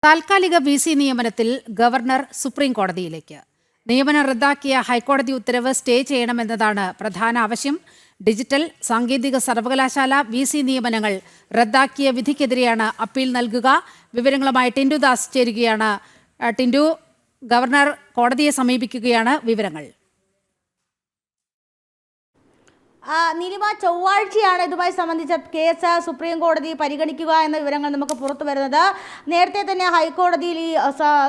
താൽക്കാലിക VC നിയമനത്തിൽ governor supreme കോടതിയിലേക്ക്. നിയമനം റദ്ദാക്കിയ ഹൈക്കോടതി ഉത്തരവ് സ്റ്റേ ചെയ്യണമെന്നതാണ് പ്രധാന ആവശ്യം. ഡിജിറ്റൽ സാങ്കേതിക സർവകലാശാല VC നിയമനങ്ങൾ റദ്ദാക്കിയ വിധിക്കെതിരെയാണ് അപ്പീൽ നൽകുക. വിവരങ്ങളുമായി ടിൻഡു ദാസ് ചേരുകയാണ്. ടിൻഡു, ഗവർണർ കോടതിയെ സമീപിക്കുകയാണ്. വിവരങ്ങൾ. നീലിമ, ചൊവ്വാഴ്ചയാണ് ഇതുമായി സംബന്ധിച്ച കേസ് സുപ്രീം കോടതി പരിഗണിക്കുക എന്ന വിവരങ്ങൾ നമുക്ക് പുറത്തു വരുന്നത്. നേരത്തെ തന്നെ ഹൈക്കോടതിയിൽ ഈ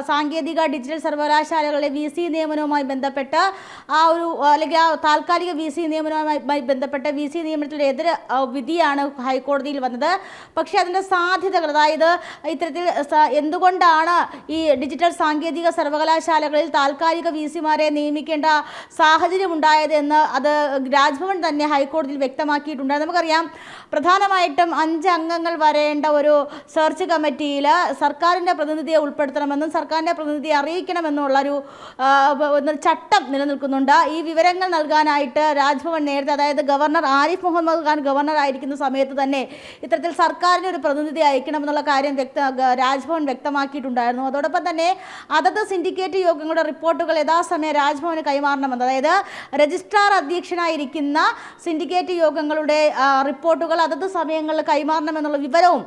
സാങ്കേതിക ഡിജിറ്റൽ സർവകലാശാലകളിലെ VC നിയമനവുമായി ബന്ധപ്പെട്ട് അല്ലെങ്കിൽ താൽക്കാലിക VC നിയമനവുമായി ബന്ധപ്പെട്ട് VC നിയമനത്തിൻ്റെ എതിർ വിധിയാണ് ഹൈക്കോടതിയിൽ വന്നത്. പക്ഷേ അതിൻ്റെ സാധ്യതകൾ, അതായത് ഇത്തരത്തിൽ എന്തുകൊണ്ടാണ് ഈ ഡിജിറ്റൽ സാങ്കേതിക സർവകലാശാലകളിൽ താൽക്കാലിക VCമാരെ നിയമിക്കേണ്ട സാഹചര്യം ഉണ്ടായതെന്ന് അത് രാജ്ഭവൻ തന്നെ ഹൈക്കോടതിയിൽ വ്യക്തമാക്കിയിട്ടുണ്ട്. നമുക്കറിയാം, പ്രധാനമായിട്ടും 5 അംഗങ്ങൾ വരേണ്ട ഒരു സെർച്ച് കമ്മിറ്റിയിൽ സർക്കാരിൻ്റെ പ്രതിനിധിയെ ഉൾപ്പെടുത്തണമെന്നും സർക്കാരിൻ്റെ പ്രതിനിധിയെ അറിയിക്കണമെന്നുള്ളൊരു ചട്ടം നിലനിൽക്കുന്നുണ്ട്. ഈ വിവരങ്ങൾ നൽകാനായിട്ട് രാജ്ഭവൻ നേരത്തെ, അതായത് ഗവർണർ ആരിഫ് മുഹമ്മദ് ഖാൻ ഗവർണർ ആയിരിക്കുന്ന സമയത്ത് തന്നെ ഇത്തരത്തിൽ സർക്കാരിന് ഒരു പ്രതിനിധി അയക്കണമെന്നുള്ള കാര്യം രാജ്ഭവൻ വ്യക്തമാക്കിയിട്ടുണ്ടായിരുന്നു. അതോടൊപ്പം തന്നെ അതത് സിൻഡിക്കേറ്റ് യോഗങ്ങളുടെ റിപ്പോർട്ടുകൾ യഥാസമയം രാജ്ഭവന് കൈമാറണമെന്ന്, അതായത് രജിസ്ട്രാർ അധ്യക്ഷനായിരിക്കുന്ന സിൻഡിക്കേറ്റ് യോഗങ്ങളുടെ റിപ്പോർട്ടുകൾ അതത് സമയങ്ങളിൽ കൈമാറണമെന്നുള്ള വിവരവും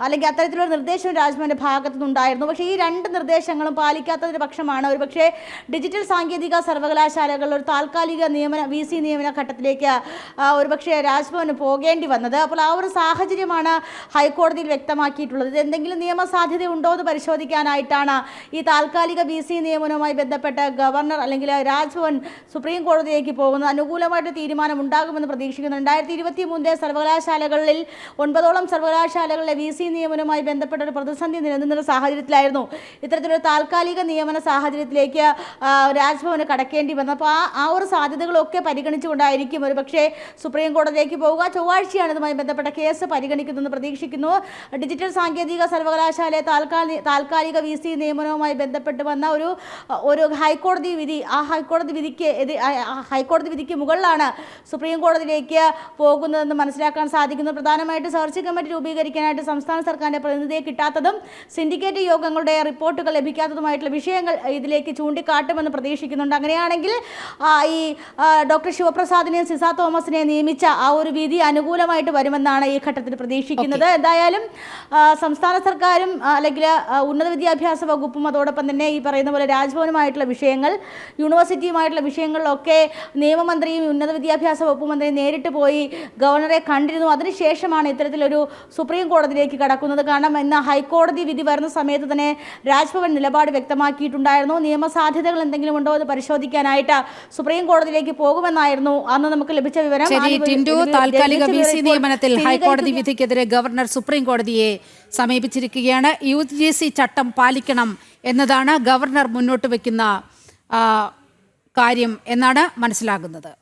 അല്ലെങ്കിൽ അത്തരത്തിലുള്ള നിർദ്ദേശവും രാജ്ഭവന്റെ ഭാഗത്തു നിന്നുണ്ടായിരുന്നു. പക്ഷേ ഈ 2 നിർദ്ദേശങ്ങളും പാലിക്കാത്തതിന് പക്ഷമാണ് ഒരുപക്ഷെ ഡിജിറ്റൽ സാങ്കേതിക സർവകലാശാലകളിൽ ഒരു താൽക്കാലിക VC നിയമന ഘട്ടത്തിലേക്ക് ഒരുപക്ഷെ രാജ്ഭവന് പോകേണ്ടി വന്നത്. അപ്പോൾ ആ ഒരു സാഹചര്യമാണ് ഹൈക്കോടതിയിൽ വ്യക്തമാക്കിയിട്ടുള്ളത്. ഇത് എന്തെങ്കിലും നിയമസാധ്യത ഉണ്ടോ എന്ന് പരിശോധിക്കാനായിട്ടാണ് ഈ താൽക്കാലിക VC നിയമനവുമായി ബന്ധപ്പെട്ട് ഗവർണർ അല്ലെങ്കിൽ രാജ്ഭവൻ സുപ്രീം കോടതിയിലേക്ക് പോകുന്നത്. അനുകൂലമായിട്ട് തീരുമാനം ഉണ്ടാകുമെന്ന് പ്രതീക്ഷിക്കുന്നു. 2023 സർവകലാശാലകളിൽ 9ഓളം സർവകലാശാലകളിലെ VC നിയമനവുമായി ബന്ധപ്പെട്ട ഒരു പ്രതിസന്ധി നിലനിന്ന സാഹചര്യത്തിലായിരുന്നു ഇത്തരത്തിലൊരു താൽക്കാലിക നിയമന സാഹചര്യത്തിലേക്ക് രാജ്ഭവന് കടക്കേണ്ടി വന്നത്. അപ്പോൾ ആ ഒരു സാധ്യതകളൊക്കെ പരിഗണിച്ചുകൊണ്ടായിരിക്കും ഒരു പക്ഷേ സുപ്രീം കോടതിയിലേക്ക് പോവുക. ചൊവ്വാഴ്ചയാണ് ഇതുമായി ബന്ധപ്പെട്ട കേസ് പരിഗണിക്കുന്നതെന്ന് പ്രതീക്ഷിക്കുന്നു. ഡിജിറ്റൽ സാങ്കേതിക സർവകലാശാലയെ താൽക്കാലിക VC നിയമനവുമായി ബന്ധപ്പെട്ട് വന്ന ഒരു ഹൈക്കോടതി വിധി, ആ ഹൈക്കോടതി വിധിക്ക് മുകളിലാണ് സുപ്രീം കോടതിയിലേക്ക് പോകുന്നതെന്ന് മനസ്സിലാക്കാൻ സാധിക്കുന്നു. പ്രധാനമായിട്ട് സെർച്ച് കമ്മിറ്റി രൂപീകരിക്കാനായിട്ട് സംസ്ഥാന സർക്കാരിൻ്റെ പ്രതിനിധിയെ കിട്ടാത്തതും സിൻഡിക്കേറ്റ് യോഗങ്ങളുടെ റിപ്പോർട്ടുകൾ ലഭിക്കാത്തതുമായിട്ടുള്ള വിഷയങ്ങൾ ഇതിലേക്ക് ചൂണ്ടിക്കാട്ടുമെന്ന് പ്രതീക്ഷിക്കുന്നുണ്ട്. അങ്ങനെയാണെങ്കിൽ ഈ ഡോക്ടർ ശിവപ്രസാദിനെയും സിസ തോമസിനെ നിയമിച്ച ആ ഒരു വിധി അനുകൂലമായിട്ട് വരുമെന്നാണ് ഈ ഘട്ടത്തിൽ പ്രതീക്ഷിക്കുന്നത്. എന്തായാലും സംസ്ഥാന സർക്കാരും അല്ലെങ്കിൽ ഉന്നത വിദ്യാഭ്യാസ വകുപ്പും അതോടൊപ്പം തന്നെ ഈ പറയുന്ന പോലെ രാജ്ഭവനുമായിട്ടുള്ള വിഷയങ്ങൾ, യൂണിവേഴ്സിറ്റിയുമായിട്ടുള്ള വിഷയങ്ങളിലൊക്കെ നിയമമന്ത്രിയും ഉന്നത വിദ്യാഭ്യാസ വകുപ്പ് മന്ത്രി നേരിട്ട് പോയി ഗവർണറെ കണ്ടിരുന്നു. അതിനുശേഷമാണ് ഇത്തരത്തിലൊരു സുപ്രീം കോടതിയിലേക്ക് കടക്കുന്നത്. കാരണം ഇന്ന് ഹൈക്കോടതി വിധി വരുന്ന സമയത്ത് തന്നെ രാജ്ഭവൻ നിലപാട് വ്യക്തമാക്കിയിട്ടുണ്ടായിരുന്നു. നിയമസാധ്യതകൾ എന്തെങ്കിലും ഉണ്ടോ എന്ന് പരിശോധിക്കാനായിട്ട് സുപ്രീം കോടതിയിലേക്ക് പോകുമെന്നായിരുന്നു അന്ന് നമുക്ക് ലഭിച്ച വിവരം. താൽക്കാലിക VC നിയമനത്തിൽ ഹൈക്കോടതി വിധിക്കെതിരെ ഗവർണർ സുപ്രീം കോടതിയെ സമീപിച്ചിരിക്കുകയാണ്. UGC ചട്ടം പാലിക്കണം എന്നതാണ് ഗവർണർ മുന്നോട്ട് വെക്കുന്ന കാര്യം എന്നാണ് മനസ്സിലാകുന്നത്.